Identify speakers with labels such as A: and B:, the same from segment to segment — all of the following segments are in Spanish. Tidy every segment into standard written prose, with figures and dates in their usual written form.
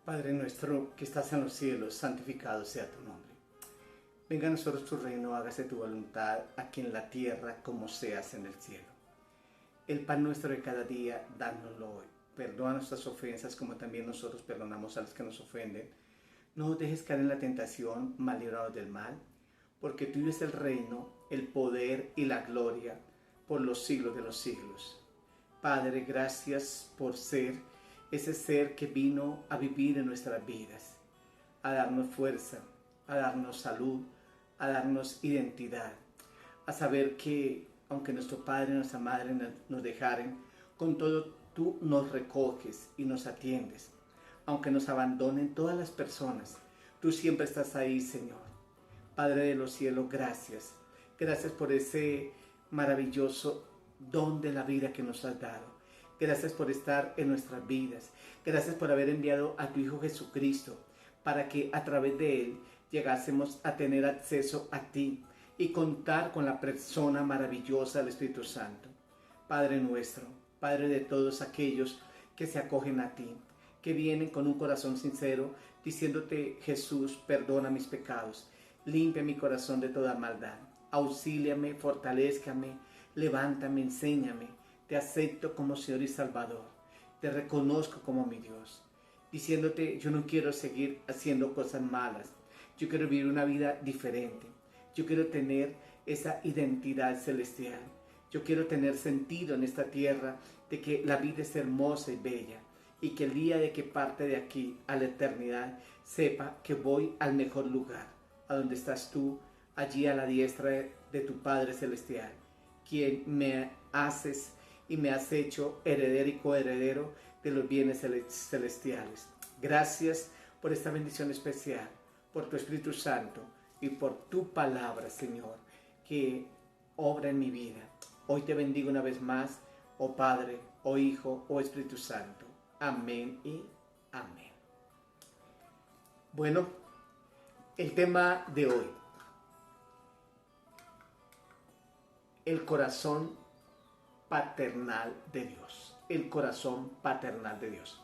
A: Padre nuestro que estás en los cielos, santificado sea tu nombre. Venga a nosotros tu reino, hágase tu voluntad, aquí en la tierra como se hace en el cielo. El pan nuestro de cada día, dánoslo hoy. Perdona nuestras ofensas como también nosotros perdonamos a los que nos ofenden. No nos dejes caer en la tentación, mas líbranos del mal, porque tuyo es el reino, el poder y la gloria por los siglos de los siglos. Padre, gracias por ser ese ser que vino a vivir en nuestras vidas, a darnos fuerza, a darnos salud, a darnos identidad, a saber que aunque nuestro padre y nuestra madre nos dejaren, con todo tú nos recoges y nos atiendes. Aunque nos abandonen todas las personas, tú siempre estás ahí, Señor. Padre de los cielos, gracias. Gracias por ese maravilloso don de la vida que nos has dado. Gracias por estar en nuestras vidas. Gracias por haber enviado a tu Hijo Jesucristo para que a través de Él llegásemos a tener acceso a ti y contar con la persona maravillosa del Espíritu Santo. Padre nuestro, Padre de todos aquellos que se acogen a ti, que vienen con un corazón sincero diciéndote: Jesús, perdona mis pecados, limpia mi corazón de toda maldad, auxíliame, fortalézcame, levántame, enséñame, te acepto como Señor y Salvador, te reconozco como mi Dios, diciéndote: yo no quiero seguir haciendo cosas malas, yo quiero vivir una vida diferente, yo quiero tener esa identidad celestial, yo quiero tener sentido en esta tierra de que la vida es hermosa y bella, y que el día de que parte de aquí a la eternidad sepa que voy al mejor lugar, a donde estás tú, allí a la diestra de tu Padre Celestial, quien me haces y me has hecho heredero y coheredero de los bienes celestiales. Gracias por esta bendición especial, por tu Espíritu Santo y por tu palabra, Señor, que obra en mi vida. Hoy te bendigo una vez más, oh Padre, oh Hijo, oh Espíritu Santo. Amén y amén. Bueno, el tema de hoy: el corazón paternal de Dios. El corazón paternal de Dios.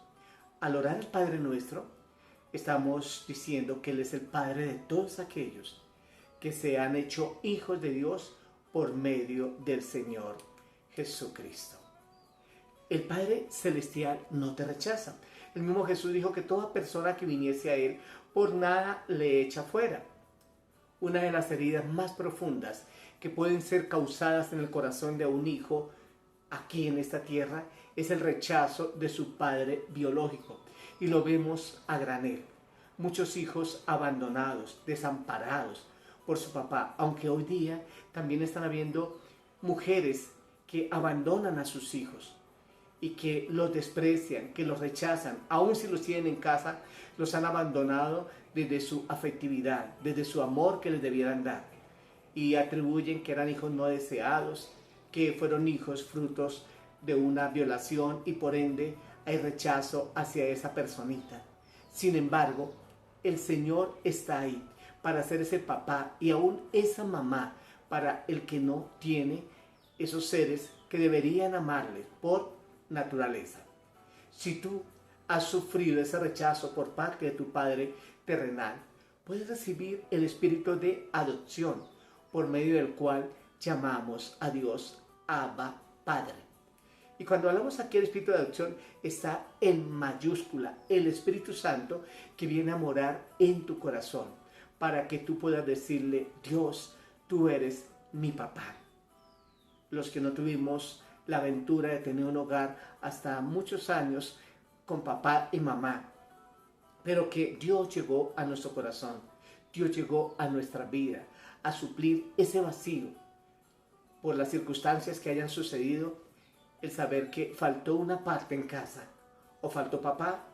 A: Al orar al Padre Nuestro, estamos diciendo que Él es el Padre de todos aquellos que se han hecho hijos de Dios por medio del Señor Jesucristo. El Padre Celestial no te rechaza. El mismo Jesús dijo que toda persona que viniese a Él, por nada le echa fuera. Una de las heridas más profundas que pueden ser causadas en el corazón de un hijo aquí en esta tierra es el rechazo de su padre biológico. Y lo vemos a granel. Muchos hijos abandonados, desamparados por su papá, aunque hoy día también están habiendo mujeres que abandonan a sus hijos y que los desprecian, que los rechazan, aun si los tienen en casa, los han abandonado desde su afectividad, desde su amor que les debieran dar, y atribuyen que eran hijos no deseados, que fueron hijos frutos de una violación y por ende hay rechazo hacia esa personita. Sin embargo, el Señor está ahí para ser ese papá y aún esa mamá para el que no tiene esos seres que deberían amarle por naturaleza. Si tú has sufrido ese rechazo por parte de tu padre terrenal, puedes recibir el espíritu de adopción, por medio del cual llamamos a Dios Abba Padre. Y cuando hablamos aquí del espíritu de adopción, está en mayúscula el Espíritu Santo que viene a morar en tu corazón, para que tú puedas decirle: Dios, tú eres mi papá. Los que no tuvimos la aventura de tener un hogar hasta muchos años con papá y mamá, pero que Dios llegó a nuestro corazón, Dios llegó a nuestra vida a suplir ese vacío por las circunstancias que hayan sucedido, el saber que faltó una parte en casa, o faltó papá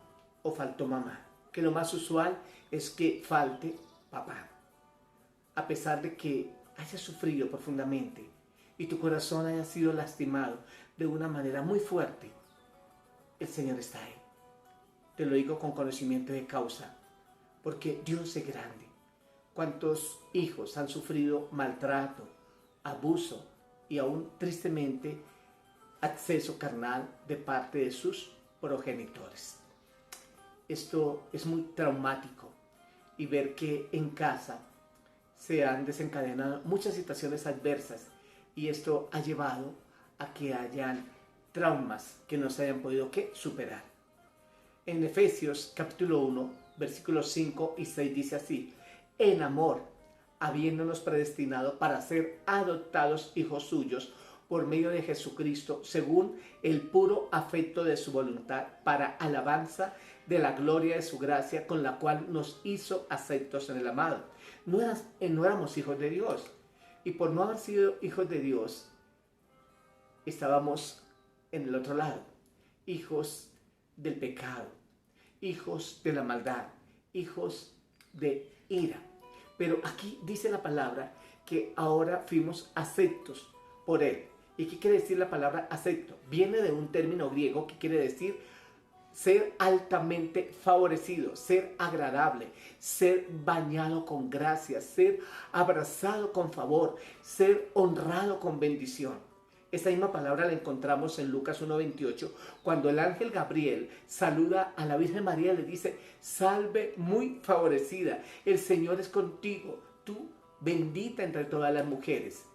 A: o faltó mamá, que lo más usual es que falte papá, a pesar de que hayas sufrido profundamente y tu corazón haya sido lastimado de una manera muy fuerte, el Señor está ahí. Te lo digo con conocimiento de causa, porque Dios es grande. ¿Cuántos hijos han sufrido maltrato, abuso y aún tristemente acceso carnal de parte de sus progenitores? esto es muy traumático y ver que en casa se han desencadenado muchas situaciones adversas y esto ha llevado a que hayan traumas que no se hayan podido superar. En Efesios capítulo 1, versículos 5 y 6 dice así: en amor, habiéndonos predestinado para ser adoptados hijos suyos por medio de Jesucristo, según el puro afecto de su voluntad, para alabanza de la gloria de su gracia, con la cual nos hizo aceptos en el amado. No éramos hijos de Dios, y por no haber sido hijos de Dios, estábamos en el otro lado, hijos del pecado, hijos de la maldad, hijos de ira. Pero aquí dice la palabra que ahora fuimos aceptos por Él. ¿Y qué quiere decir la palabra acepto? Viene de un término griego que quiere decir ser altamente favorecido, ser agradable, ser bañado con gracia, ser abrazado con favor, ser honrado con bendición. Esta misma palabra la encontramos en Lucas 1:28, cuando el ángel Gabriel saluda a la Virgen María y le dice: salve muy favorecida, el Señor es contigo, tú bendita entre todas las mujeres.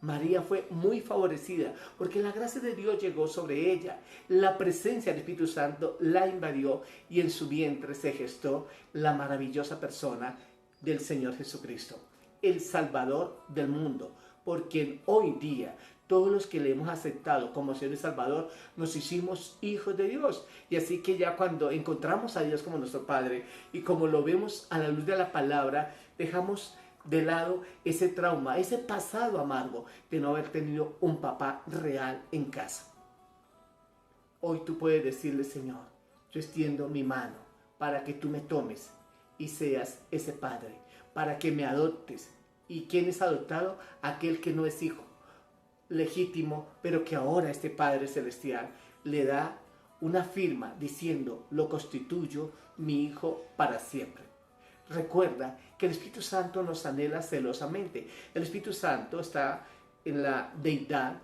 A: María fue muy favorecida porque la gracia de Dios llegó sobre ella. La presencia del Espíritu Santo la invadió y en su vientre se gestó la maravillosa persona del Señor Jesucristo, el Salvador del mundo, por quien hoy día todos los que le hemos aceptado como Señor y Salvador nos hicimos hijos de Dios. Y así que ya cuando encontramos a Dios como nuestro Padre y como lo vemos a la luz de la palabra, dejamos de lado ese trauma, ese pasado amargo de no haber tenido un papá real en casa. Hoy tú puedes decirle: Señor, yo extiendo mi mano para que tú me tomes y seas ese padre, para que me adoptes. ¿Y quién es adoptado? Aquel que no es hijo legítimo, pero que ahora este Padre Celestial le da una firma diciendo: lo constituyo mi hijo para siempre. Recuerda que el Espíritu Santo nos anhela celosamente. El Espíritu Santo está en la deidad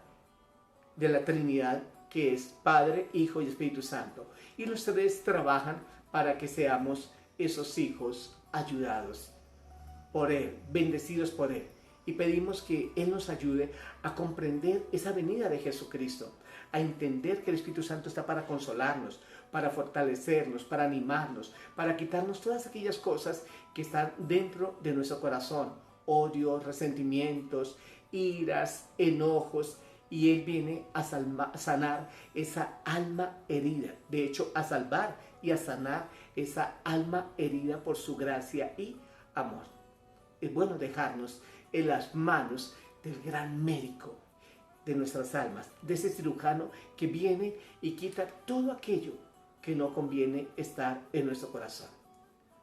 A: de la Trinidad, que es Padre, Hijo y Espíritu Santo. Y los tres trabajan para que seamos esos hijos ayudados por Él, bendecidos por Él. Y pedimos que Él nos ayude a comprender esa venida de Jesucristo, a entender que el Espíritu Santo está para consolarnos, para fortalecernos, para animarnos, para quitarnos todas aquellas cosas que están dentro de nuestro corazón: odios, resentimientos, iras, enojos. Y Él viene a sanar esa alma herida, de hecho a salvar y a sanar esa alma herida por su gracia y amor. Es bueno dejarnos en las manos del gran médico de nuestras almas, de ese cirujano que viene y quita todo aquello que no conviene estar en nuestro corazón.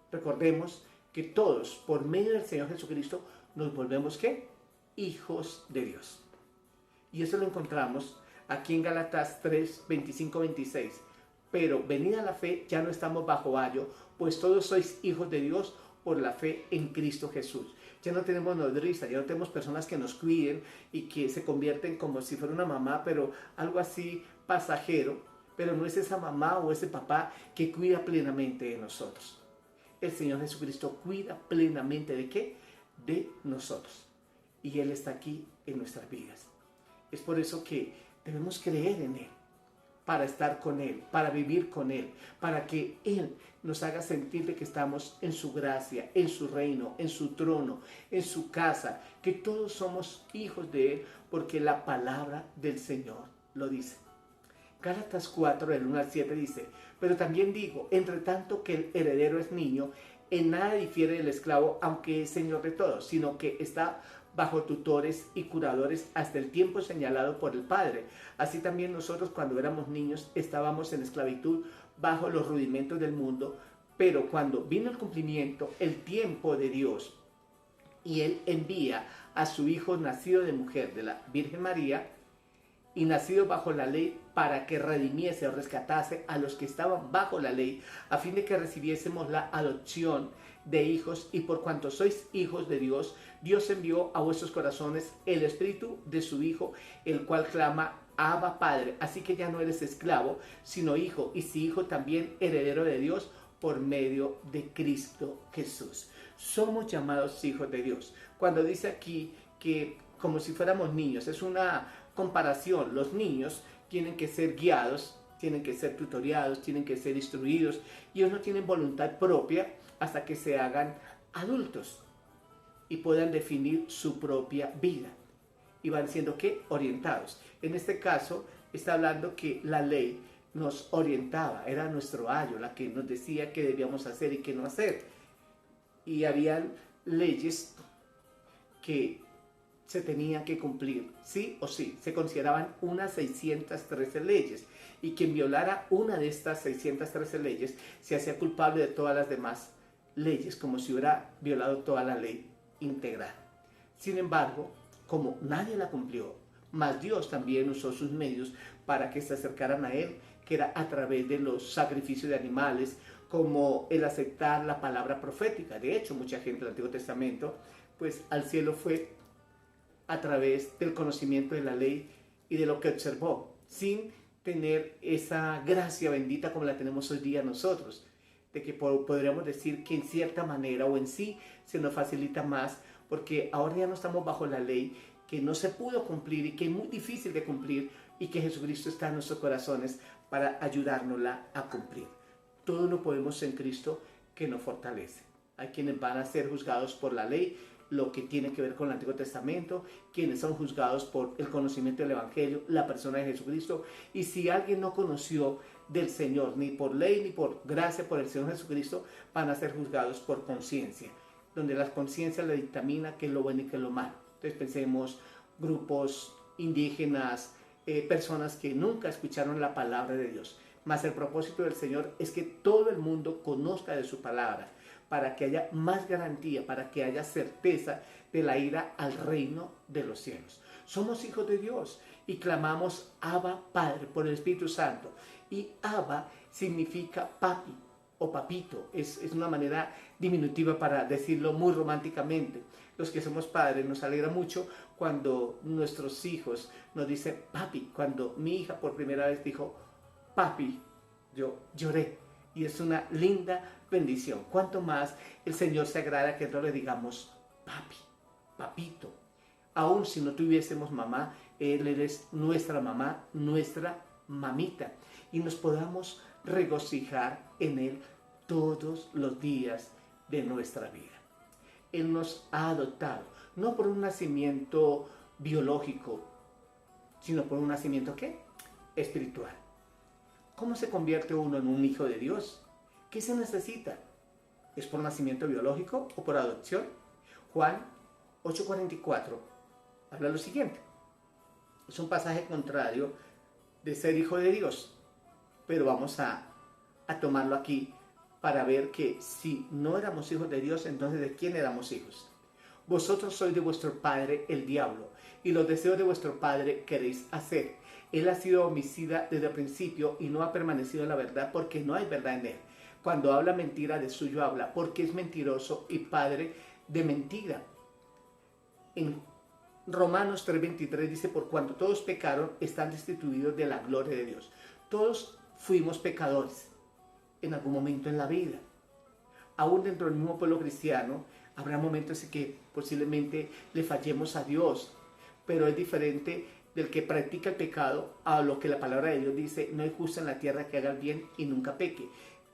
A: Recordemos que todos, por medio del Señor Jesucristo, nos volvemos ¿qué? Hijos de Dios. Y eso lo encontramos aquí en Gálatas 3, 25, 26. Pero venida la fe, ya no estamos bajo ayo, pues todos sois hijos de Dios por la fe en Cristo Jesús. Ya no tenemos nodriza, ya no tenemos personas que nos cuiden y que se convierten como si fuera una mamá, pero algo así pasajero. Pero no es esa mamá o ese papá que cuida plenamente de nosotros. El Señor Jesucristo cuida plenamente ¿de qué? De nosotros. Y Él está aquí en nuestras vidas. Es por eso que debemos creer en Él, para estar con Él, para vivir con Él, para que Él nos haga sentir de que estamos en su gracia, en su reino, en su trono, en su casa, que todos somos hijos de Él, porque la palabra del Señor lo dice. Gálatas 4, del 1 al 7 dice: pero también digo, entre tanto que el heredero es niño, en nada difiere del esclavo, aunque es señor de todos, sino que está bajo tutores y curadores hasta el tiempo señalado por el Padre. Así también nosotros, cuando éramos niños, estábamos en esclavitud bajo los rudimentos del mundo, pero cuando vino el cumplimiento, el tiempo de Dios, y Él envía a su Hijo nacido de mujer, de la Virgen María, y nacido bajo la ley, para que redimiese o rescatase a los que estaban bajo la ley, a fin de que recibiésemos la adopción de hijos. Y por cuanto sois hijos de Dios, Dios envió a vuestros corazones el Espíritu de su Hijo, el cual clama: Abba, Padre. Así que ya no eres esclavo, sino hijo, y si hijo, también heredero de Dios por medio de Cristo Jesús. Somos llamados hijos de Dios. Cuando dice aquí que como si fuéramos niños, es una comparación. Los niños tienen que ser guiados, tienen que ser tutoriados, tienen que ser instruidos, y ellos no tienen voluntad propia hasta que se hagan adultos y puedan definir su propia vida. Y van siendo, ¿qué? Orientados. En este caso, está hablando que la ley nos orientaba, era nuestro ayo, la que nos decía qué debíamos hacer y qué no hacer. Y habían leyes que se tenían que cumplir, sí o sí. Se consideraban unas 613 leyes. Y quien violara una de estas 613 leyes se hacía culpable de todas las demás leyes, como si hubiera violado toda la ley integral. Sin embargo, como nadie la cumplió, mas Dios también usó sus medios para que se acercaran a Él, que era a través de los sacrificios de animales, como el aceptar la palabra profética. De hecho, mucha gente del Antiguo Testamento, pues al cielo fue a través del conocimiento de la ley y de lo que observó, sin tener esa gracia bendita como la tenemos hoy día nosotros, de que podríamos decir que en cierta manera o en sí se nos facilita más, porque ahora ya no estamos bajo la ley que no se pudo cumplir y que es muy difícil de cumplir, y que Jesucristo está en nuestros corazones para ayudárnosla a cumplir. Todo lo podemos en Cristo que nos fortalece. Hay quienes van a ser juzgados por la ley, lo que tiene que ver con el Antiguo Testamento, quienes son juzgados por el conocimiento del Evangelio, la persona de Jesucristo. Y si alguien no conoció del Señor, ni por ley ni por gracia por el Señor Jesucristo, van a ser juzgados por conciencia, donde la conciencia le dictamina qué es lo bueno y qué es lo malo. Entonces pensemos grupos indígenas, personas que nunca escucharon la palabra de Dios. Mas el propósito del Señor es que todo el mundo conozca de su palabra, para que haya más garantía, para que haya certeza de la ida al reino de los cielos. Somos hijos de Dios y clamamos Abba Padre por el Espíritu Santo. Y Abba significa papi o papito, es una manera diminutiva para decirlo muy románticamente. Los que somos padres nos alegra mucho cuando nuestros hijos nos dicen papi. Cuando mi hija por primera vez dijo papi, yo lloré, y es una linda bendición. Cuanto más el Señor se agrada que no le digamos papi, papito. Aún si no tuviésemos mamá, Él es nuestra mamá, nuestra mamita, y nos podamos regocijar en Él todos los días de nuestra vida. Él nos ha adoptado, no por un nacimiento biológico, sino por un nacimiento, ¿qué? Espiritual. ¿Cómo se convierte uno en un hijo de Dios? ¿Qué se necesita? ¿Es por nacimiento biológico o por adopción? Juan 8:44 habla lo siguiente. Es un pasaje contrario de ser hijo de Dios, pero vamos a tomarlo aquí para ver que si no éramos hijos de Dios, entonces ¿de quién éramos hijos? Vosotros sois de vuestro padre el diablo, y los deseos de vuestro padre queréis hacer. Él ha sido homicida desde el principio y no ha permanecido en la verdad, porque no hay verdad en él. Cuando habla mentira, de suyo habla, porque es mentiroso y padre de mentira. En Romanos 3:23 dice, por cuanto todos pecaron, están destituidos de la gloria de Dios. Todos fuimos pecadores en algún momento en la vida. Aún dentro del mismo pueblo cristiano, habrá momentos en que posiblemente le fallemos a Dios, pero es diferente del que practica el pecado a lo que la palabra de Dios dice: no hay justo en la tierra que haga el bien y nunca peque.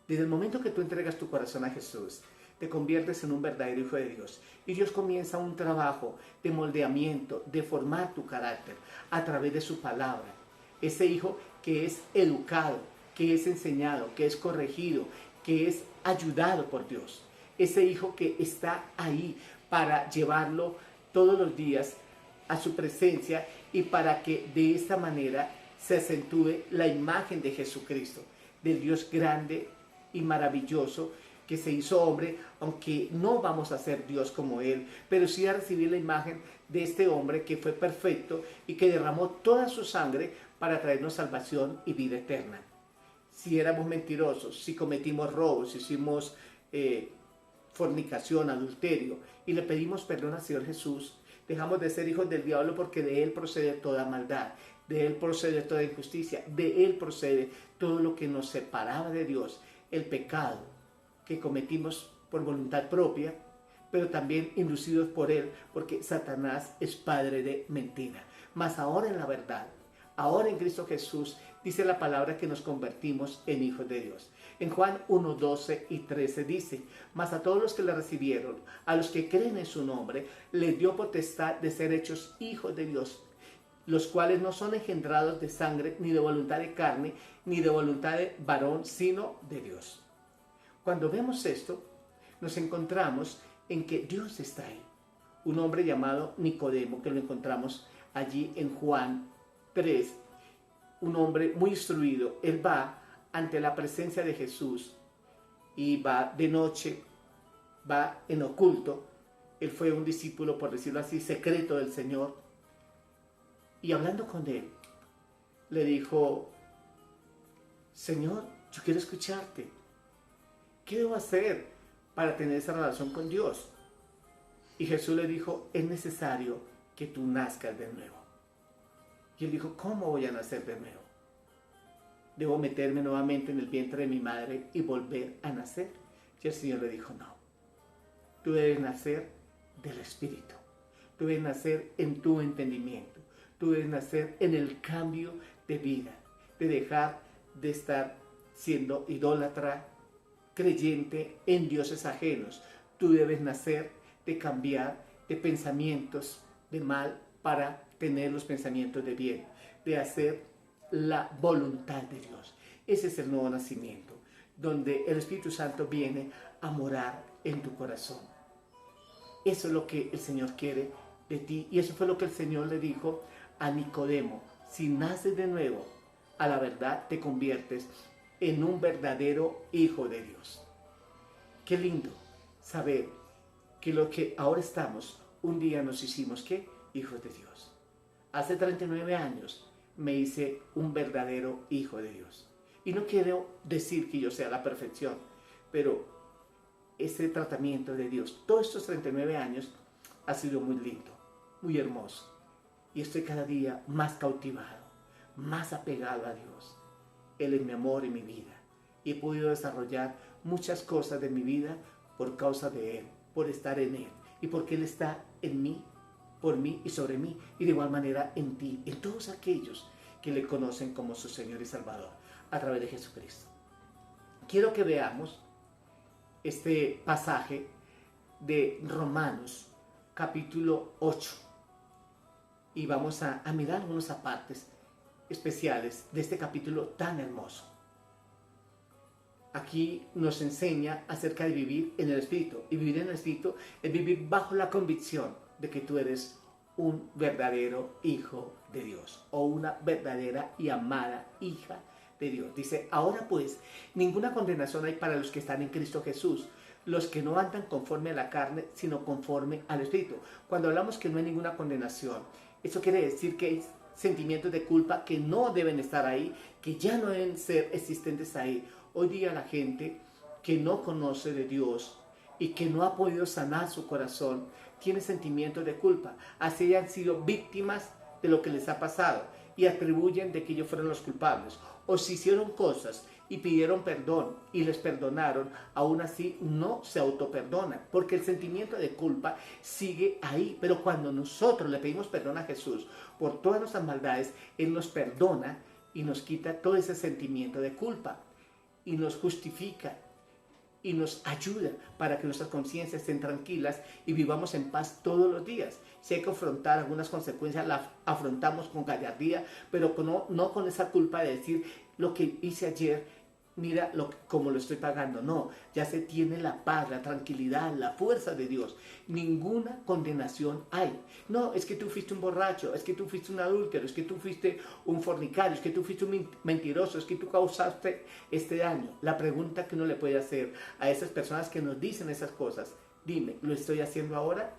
A: Desde el momento que tú entregas tu corazón a Jesús, te conviertes en un verdadero hijo de Dios, y Dios comienza un trabajo de moldeamiento, de formar tu carácter a través de su palabra. Ese hijo que es educado, que es enseñado, que es corregido, que es ayudado por Dios. Ese hijo que está ahí para llevarlo todos los días a su presencia, y para que de esta manera se acentúe la imagen de Jesucristo, del Dios grande y maravilloso que se hizo hombre, aunque no vamos a ser Dios como Él, pero sí a recibir la imagen de este hombre que fue perfecto y que derramó toda su sangre para traernos salvación y vida eterna. Si éramos mentirosos, si cometimos robos, si hicimos fornicación, adulterio, y le pedimos perdón al Señor Jesús, dejamos de ser hijos del diablo, porque de Él procede toda maldad, de Él procede toda injusticia, de Él procede todo lo que nos separaba de Dios, el pecado, que cometimos por voluntad propia, pero también inducidos por él, porque Satanás es padre de mentira. Mas ahora en la verdad, ahora en Cristo Jesús, dice la palabra que nos convertimos en hijos de Dios. En Juan 1, 12 y 13 dice: mas a todos los que le recibieron, a los que creen en su nombre, les dio potestad de ser hechos hijos de Dios, los cuales no son engendrados de sangre, ni de voluntad de carne, ni de voluntad de varón, sino de Dios. Cuando vemos esto, nos encontramos en que Dios está ahí. Un hombre llamado Nicodemo, que lo encontramos allí en Juan 3, un hombre muy instruido, él va ante la presencia de Jesús y va de noche, va en oculto. Él fue un discípulo, por decirlo así, secreto del Señor. Y hablando con él, le dijo: Señor, yo quiero escucharte. ¿Qué debo hacer para tener esa relación con Dios? Y Jesús le dijo: es necesario que tú nazcas de nuevo. Y él dijo: ¿cómo voy a nacer de nuevo? ¿Debo meterme nuevamente en el vientre de mi madre y volver a nacer? Y el Señor le dijo: no. Tú debes nacer del Espíritu. Tú debes nacer en tu entendimiento. Tú debes nacer en el cambio de vida, de dejar de estar siendo idólatra, creyente en dioses ajenos. Tú debes nacer de cambiar de pensamientos de mal para tener los pensamientos de bien, de hacer la voluntad de Dios. Ese es el nuevo nacimiento, donde el Espíritu Santo viene a morar en tu corazón. Eso es lo que el Señor quiere de ti, y eso fue lo que el Señor le dijo a Nicodemo: si naces de nuevo, a la verdad te conviertes en un verdadero hijo de Dios. Qué lindo saber que lo que ahora estamos, un día nos hicimos, ¿qué? Hijos de Dios. Hace 39 años me hice un verdadero hijo de Dios. Y no quiero decir que yo sea la perfección, pero ese tratamiento de Dios, todos estos 39 años, ha sido muy lindo, muy hermoso. Y estoy cada día más cautivado, más apegado a Dios. Él es mi amor y mi vida. Y he podido desarrollar muchas cosas de mi vida por causa de Él, por estar en Él. Y porque Él está en mí, por mí y sobre mí. Y de igual manera en ti, en todos aquellos que le conocen como su Señor y Salvador, a través de Jesucristo. Quiero que veamos este pasaje de Romanos, capítulo 8. Y vamos a mirar algunas partes especiales de este capítulo tan hermoso. Aquí nos enseña acerca de vivir en el Espíritu. Y vivir en el Espíritu es vivir bajo la convicción de que tú eres un verdadero hijo de Dios, o una verdadera y amada hija de Dios. Dice: ahora pues, ninguna condenación hay para los que están en Cristo Jesús, los que no andan conforme a la carne, sino conforme al Espíritu. Cuando hablamos que no hay ninguna condenación, eso quiere decir que hay sentimientos de culpa que no deben estar ahí, que ya no deben ser existentes ahí. Hoy día la gente que no conoce de Dios y que no ha podido sanar su corazón, tiene sentimientos de culpa, así hayan sido víctimas de lo que les ha pasado, y atribuyen de que ellos fueron los culpables, o si hicieron cosas y pidieron perdón y les perdonaron, aún así no se autoperdonan, porque el sentimiento de culpa sigue ahí. Pero cuando nosotros le pedimos perdón a Jesús por todas nuestras maldades, Él nos perdona y nos quita todo ese sentimiento de culpa, y nos justifica y nos ayuda para que nuestras conciencias estén tranquilas y vivamos en paz todos los días. Si hay que afrontar algunas consecuencias, las afrontamos con gallardía, pero no con esa culpa de decir: lo que hice ayer, mira cómo lo estoy pagando. No, ya se tiene la paz, la tranquilidad, la fuerza de Dios. Ninguna condenación hay. No, es que tú fuiste un borracho, es que tú fuiste un adúltero, es que tú fuiste un fornicario, es que tú fuiste un mentiroso, es que tú causaste este daño. La pregunta que uno le puede hacer a esas personas que nos dicen esas cosas: dime, ¿lo estoy haciendo ahora?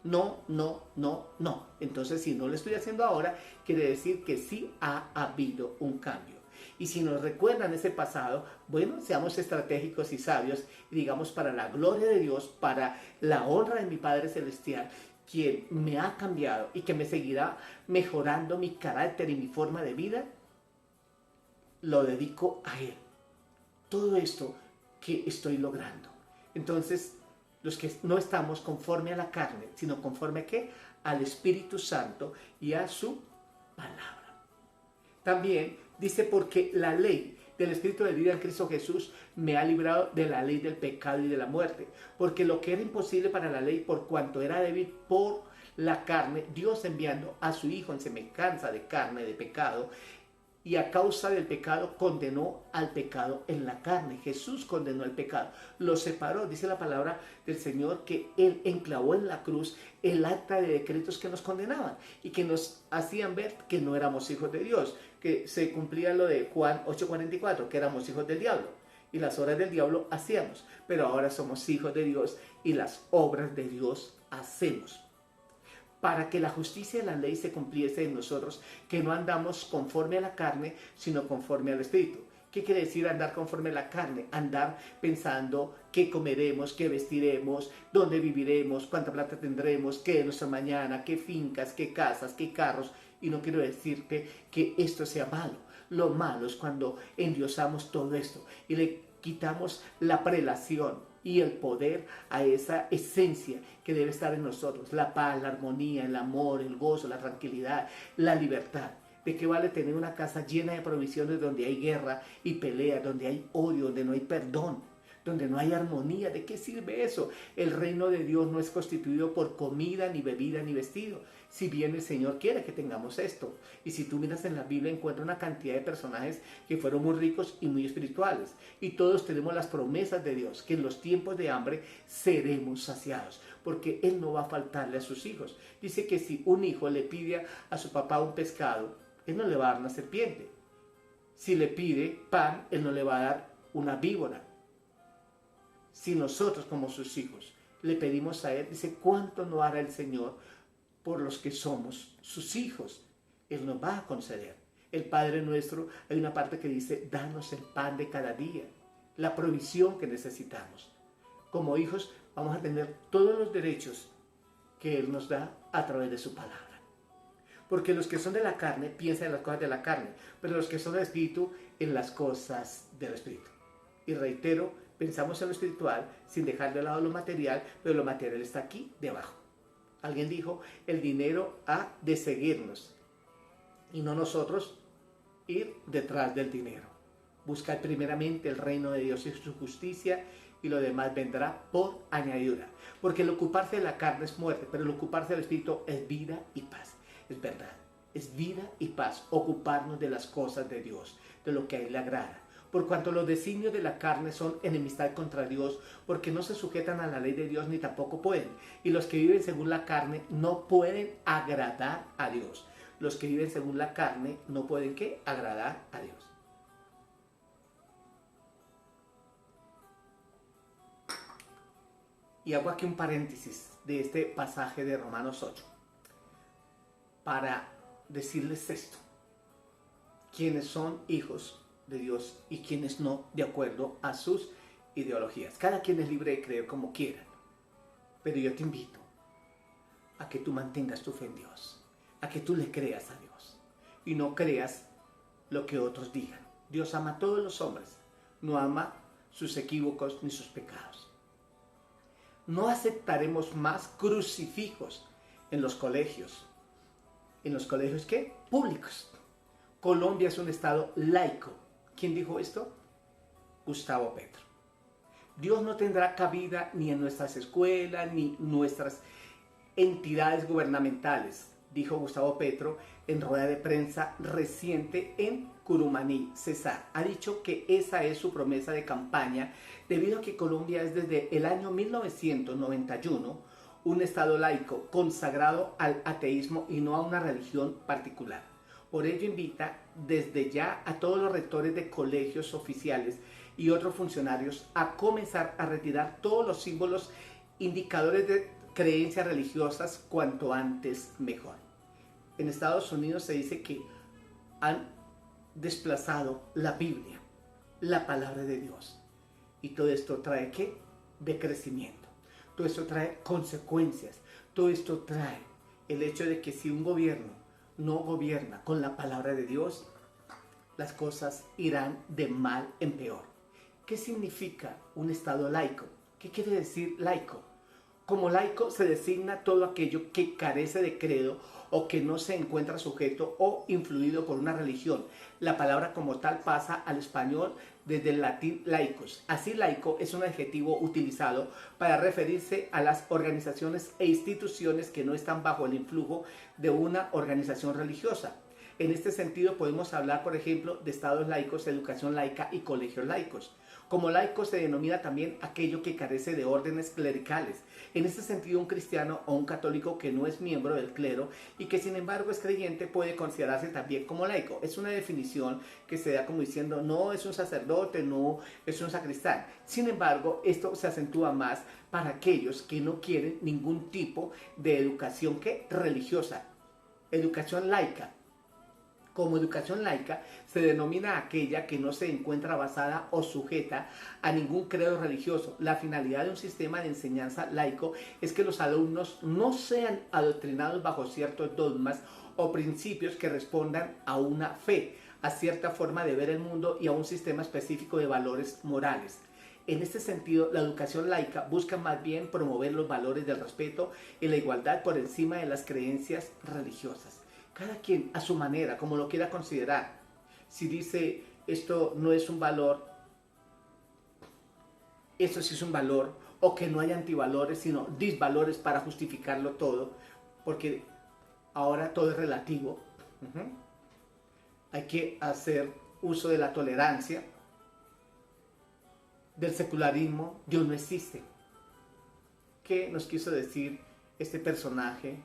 A: No, no, no, no. Entonces, si no lo estoy haciendo ahora, quiere decir que sí ha habido un cambio. Y si nos recuerdan ese pasado, bueno, seamos estratégicos y sabios y digamos: para la gloria de Dios, para la honra de mi Padre Celestial, quien me ha cambiado y que me seguirá mejorando mi carácter y mi forma de vida, lo dedico a Él. Todo esto que estoy logrando, Entonces, los que no estamos conforme a la carne, sino conforme a ¿qué? Al Espíritu Santo y a su palabra. También dice, porque la ley del Espíritu de vida en Cristo Jesús me ha librado de la ley del pecado y de la muerte. Porque lo que era imposible para la ley, por cuanto era débil por la carne, Dios enviando a su Hijo en semejanza de carne, de pecado, y a causa del pecado condenó al pecado en la carne. Jesús condenó el pecado, lo separó. Dice la palabra del Señor que Él enclavó en la cruz el acta de decretos que nos condenaban y que nos hacían ver que no éramos hijos de Dios, que se cumplía lo de Juan 8:44, que éramos hijos del diablo y las obras del diablo hacíamos, pero ahora somos hijos de Dios y las obras de Dios hacemos. Para que la justicia de la ley se cumpliese en nosotros, que no andamos conforme a la carne, sino conforme al Espíritu. ¿Qué quiere decir andar conforme a la carne? Andar pensando qué comeremos, qué vestiremos, dónde viviremos, cuánta plata tendremos, qué es nuestra mañana, qué fincas, qué casas, qué carros. Y no quiero decir que esto sea malo. Lo malo es cuando endiosamos todo esto y le quitamos la prelación y el poder a esa esencia que debe estar en nosotros, la paz, la armonía, el amor, el gozo, la tranquilidad, la libertad. ¿De qué vale tener una casa llena de provisiones donde hay guerra y pelea, donde hay odio, donde no hay perdón, donde no hay armonía? ¿De qué sirve eso? El reino de Dios no es constituido por comida, ni bebida, ni vestido. Si bien el Señor quiere que tengamos esto. Y si tú miras en la Biblia, encuentras una cantidad de personajes que fueron muy ricos y muy espirituales. Y todos tenemos las promesas de Dios, que en los tiempos de hambre seremos saciados, porque Él no va a faltarle a sus hijos. Dice que si un hijo le pide a su papá un pescado, Él no le va a dar una serpiente. Si le pide pan, Él no le va a dar una víbora. Si nosotros como sus hijos le pedimos a Él, dice, ¿cuánto no hará el Señor por los que somos sus hijos? Él nos va a conceder. El Padre nuestro, hay una parte que dice, danos el pan de cada día, la provisión que necesitamos. Como hijos vamos a tener todos los derechos que Él nos da a través de su palabra. Porque los que son de la carne piensan en las cosas de la carne, pero los que son del Espíritu en las cosas del Espíritu. Y reitero, pensamos en lo espiritual sin dejar de lado lo material, pero lo material está aquí debajo. Alguien dijo, el dinero ha de seguirnos y no nosotros ir detrás del dinero. Buscar primeramente el reino de Dios y su justicia y lo demás vendrá por añadidura. Porque el ocuparse de la carne es muerte, pero el ocuparse del Espíritu es vida y paz. Es verdad, es vida y paz ocuparnos de las cosas de Dios, de lo que a Él le agrada. Por cuanto los designios de la carne son enemistad contra Dios, porque no se sujetan a la ley de Dios ni tampoco pueden. Y los que viven según la carne no pueden agradar a Dios. Los que viven según la carne no pueden ¿qué? Agradar a Dios. Y hago aquí un paréntesis de este pasaje de Romanos 8 para decirles esto. Quienes son hijos de Dios y quienes no, de acuerdo a sus ideologías. Cada quien es libre de creer como quiera, pero yo te invito a que tú mantengas tu fe en Dios, a que tú le creas a Dios y no creas lo que otros digan. Dios ama a todos los hombres, no ama sus equívocos ni sus pecados. No aceptaremos más crucifijos en los colegios. ¿En los colegios qué? Públicos. Colombia es un estado laico. ¿Quién dijo esto? Gustavo Petro. Dios no tendrá cabida ni en nuestras escuelas ni nuestras entidades gubernamentales, dijo Gustavo Petro en rueda de prensa reciente en Curumaní, Cesar. Ha dicho que esa es su promesa de campaña debido a que Colombia es desde el año 1991 un estado laico consagrado al ateísmo y no a una religión particular. Por ello invita desde ya a todos los rectores de colegios oficiales y otros funcionarios a comenzar a retirar todos los símbolos indicadores de creencias religiosas cuanto antes mejor. En Estados Unidos se dice que han desplazado la Biblia, la palabra de Dios. Y todo esto trae ¿qué? Decrecimiento. Todo esto trae consecuencias. Todo esto trae el hecho de que si un gobierno no gobierna con la palabra de Dios, las cosas irán de mal en peor. ¿Qué significa un estado laico? ¿Qué quiere decir laico? Como laico se designa todo aquello que carece de credo o que no se encuentra sujeto o influido por una religión. La palabra como tal pasa al español desde el latín laicos. Así, laico es un adjetivo utilizado para referirse a las organizaciones e instituciones que no están bajo el influjo de una organización religiosa. En este sentido podemos hablar, por ejemplo, de estados laicos, educación laica y colegios laicos. Como laico se denomina también aquello que carece de órdenes clericales. En este sentido, un cristiano o un católico que no es miembro del clero y que sin embargo es creyente puede considerarse también como laico. Es una definición que se da como diciendo no es un sacerdote, no es un sacristán. Sin embargo, esto se acentúa más para aquellos que no quieren ningún tipo de educación religiosa, educación laica. Como educación laica se denomina aquella que no se encuentra basada o sujeta a ningún credo religioso. La finalidad de un sistema de enseñanza laico es que los alumnos no sean adoctrinados bajo ciertos dogmas o principios que respondan a una fe, a cierta forma de ver el mundo y a un sistema específico de valores morales. En este sentido, la educación laica busca más bien promover los valores del respeto y la igualdad por encima de las creencias religiosas. Cada quien a su manera, como lo quiera considerar. Si dice esto no es un valor, esto sí es un valor, o que no hay antivalores, sino disvalores para justificarlo todo, porque ahora todo es relativo. Hay que hacer uso de la tolerancia, del secularismo. Dios no existe. ¿Qué nos quiso decir este personaje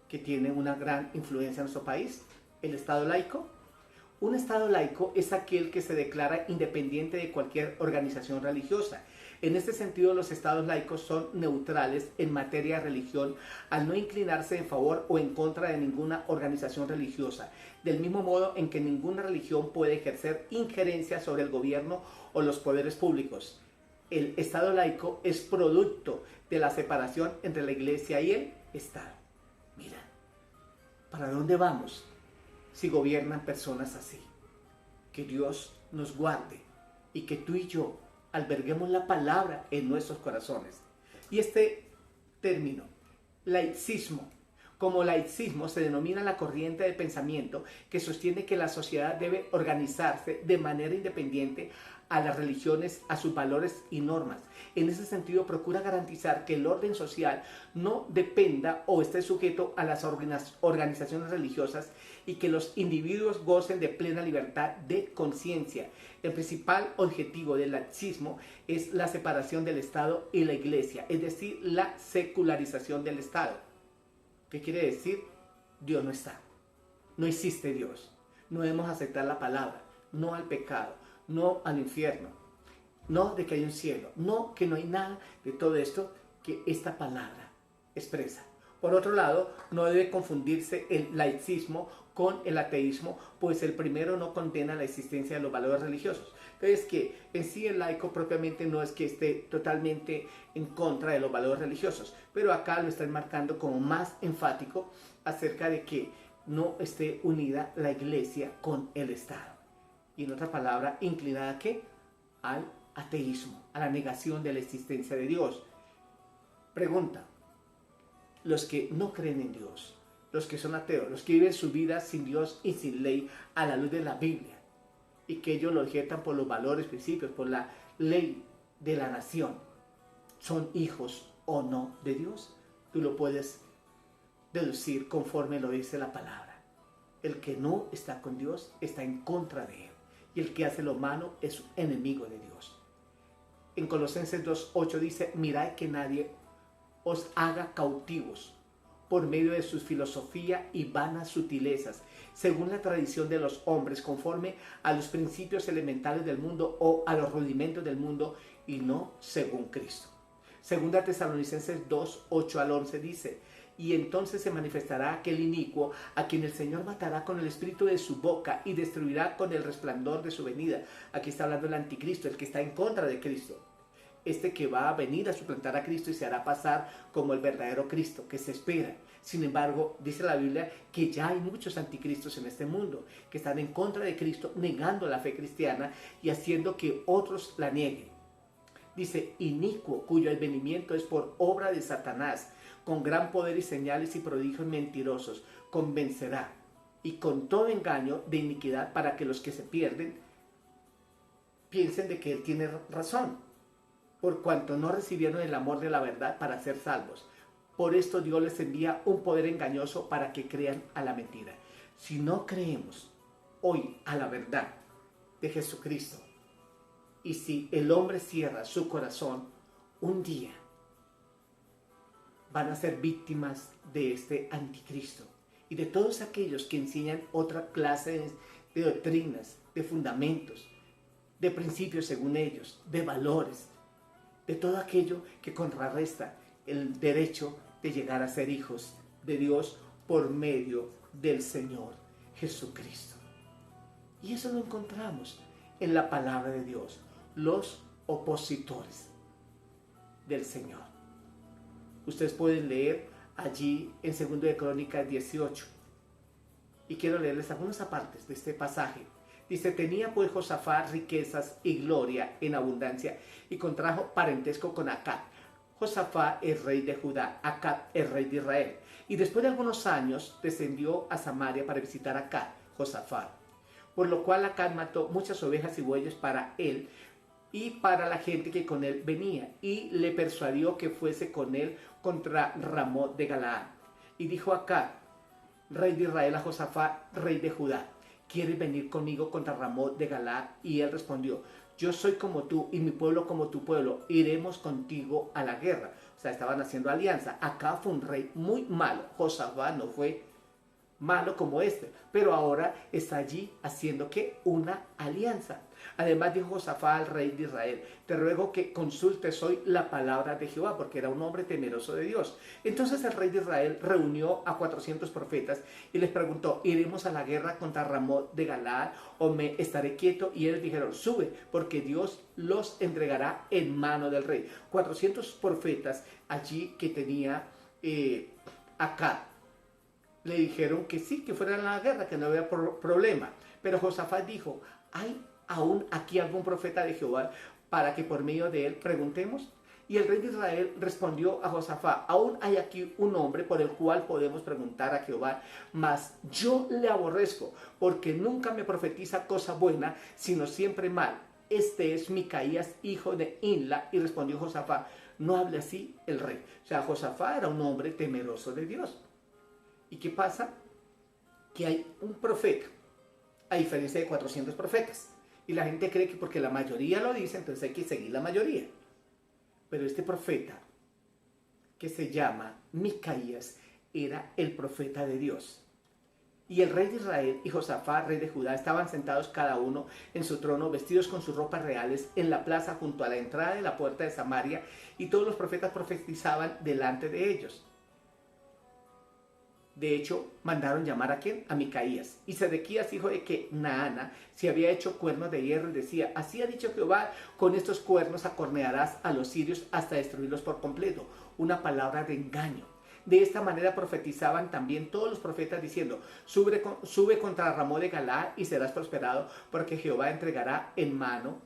A: que tiene una gran influencia en nuestro país? El Estado laico. Un Estado laico es aquel que se declara independiente de cualquier organización religiosa. En este sentido, los estados laicos son neutrales en materia de religión al no inclinarse en favor o en contra de ninguna organización religiosa, del mismo modo en que ninguna religión puede ejercer injerencia sobre el gobierno o los poderes públicos. El Estado laico es producto de la separación entre la Iglesia y el Estado. Mira, ¿para dónde vamos si gobiernan personas así? Que Dios nos guarde y que tú y yo alberguemos la palabra en nuestros corazones. Y este término, laicismo, como laicismo se denomina la corriente de pensamiento que sostiene que la sociedad debe organizarse de manera independiente a las religiones, a sus valores y normas. En ese sentido, procura garantizar que el orden social no dependa o esté sujeto a las organizaciones religiosas y que los individuos gocen de plena libertad de conciencia. El principal objetivo del laicismo es la separación del Estado y la Iglesia, es decir, la secularización del Estado. ¿Qué quiere decir? Dios no está. No existe Dios. No debemos aceptar la palabra, no al pecado, no al infierno, no de que hay un cielo, no que no hay nada de todo esto que esta palabra expresa. Por otro lado, no debe confundirse el laicismo con el ateísmo, pues el primero no condena la existencia de los valores religiosos. Entonces, que en sí el laico propiamente no es que esté totalmente en contra de los valores religiosos, pero acá lo están marcando como más enfático acerca de que no esté unida la Iglesia con el Estado. Y en otra palabra, inclinada ¿a qué? Al ateísmo, a la negación de la existencia de Dios. Pregunta: los que no creen en Dios, los que son ateos, los que viven su vida sin Dios y sin ley a la luz de la Biblia, y que ellos lo objetan por los valores, principios, por la ley de la nación, ¿son hijos o no de Dios? Tú lo puedes deducir conforme lo dice la palabra. El que no está con Dios está en contra de Él, y el que hace lo malo es un enemigo de Dios. En Colosenses 2:8 dice: mirad que nadie os haga cautivos por medio de su filosofía y vanas sutilezas, según la tradición de los hombres, conforme a los principios elementales del mundo o a los rudimentos del mundo, y no según Cristo. Segunda Tesalonicenses 2:8-11 dice: y entonces se manifestará aquel inicuo a quien el Señor matará con el espíritu de su boca y destruirá con el resplandor de su venida. Aquí está hablando el anticristo, el que está en contra de Cristo. Este que va a venir a suplantar a Cristo y se hará pasar como el verdadero Cristo, que se espera. Sin embargo, dice la Biblia que ya hay muchos anticristos en este mundo, que están en contra de Cristo, negando la fe cristiana y haciendo que otros la nieguen. Dice, inicuo, cuyo advenimiento es por obra de Satanás, con gran poder y señales y prodigios mentirosos, convencerá, y con todo engaño de iniquidad, para que los que se pierden piensen de que él tiene razón, por cuanto no recibieron el amor de la verdad para ser salvos. Por esto Dios les envía un poder engañoso para que crean a la mentira. Si no creemos hoy a la verdad de Jesucristo, y si el hombre cierra su corazón, un día van a ser víctimas de este anticristo y de todos aquellos que enseñan otra clase de doctrinas, de fundamentos, de principios según ellos, de valores, de todo aquello que contrarresta el derecho de llegar a ser hijos de Dios por medio del Señor Jesucristo. Y eso lo encontramos en la palabra de Dios, los opositores del Señor. Ustedes pueden leer allí en 2 de Crónicas 18. Y quiero leerles algunas partes de este pasaje. Dice, tenía pues Josafat riquezas y gloria en abundancia, y contrajo parentesco con Acab. Josafat es rey de Judá, Acab es rey de Israel. Y después de algunos años descendió a Samaria para visitar a Acab, Josafat. Por lo cual Acab mató muchas ovejas y bueyes para él y para la gente que con él venía, y le persuadió que fuese con él contra Ramot de Galaad. Y dijo Acab, rey de Israel, a Josafat, rey de Judá, ¿quieres venir conmigo contra Ramot de Galaad? Y él respondió, yo soy como tú y mi pueblo como tu pueblo, iremos contigo a la guerra. O sea, estaban haciendo alianza. Acab fue un rey muy malo. Josafat no fue malo como este, pero ahora está allí haciendo ¿qué? Una alianza. Además dijo Josafat al rey de Israel, te ruego que consultes hoy la palabra de Jehová, porque era un hombre temeroso de Dios. Entonces el rey de Israel reunió a 400 profetas y les preguntó, ¿iremos a la guerra contra Ramot de Galaad o me estaré quieto? Y ellos dijeron, sube, porque Dios los entregará en mano del rey. 400 profetas allí que tenía acá le dijeron que sí, que fueran a la guerra, que no había problema. Pero Josafat dijo, ¿hay aún aquí algún profeta de Jehová para que por medio de él preguntemos? Y el rey de Israel respondió a Josafat, aún hay aquí un hombre por el cual podemos preguntar a Jehová, mas yo le aborrezco, porque nunca me profetiza cosa buena, sino siempre mal. Este es Micaías, hijo de Inla. Y respondió Josafat, no hable así el rey. O sea, Josafat era un hombre temeroso de Dios. ¿Y qué pasa? Que hay un profeta, a diferencia de 400 profetas. Y la gente cree que porque la mayoría lo dice, entonces hay que seguir la mayoría. Pero este profeta, que se llama Micaías, era el profeta de Dios. Y el rey de Israel y Josafat, rey de Judá, estaban sentados cada uno en su trono, vestidos con sus ropas reales, en la plaza junto a la entrada de la puerta de Samaria, y todos los profetas profetizaban delante de ellos. De hecho, mandaron llamar ¿a quién? A Micaías. Y Sedequías, hijo de Kenaana, se había hecho cuernos de hierro y decía, así ha dicho Jehová, con estos cuernos acornearás a los sirios hasta destruirlos por completo. Una palabra de engaño. De esta manera profetizaban también todos los profetas diciendo, sube contra Ramot de Galaad y serás prosperado, porque Jehová entregará en mano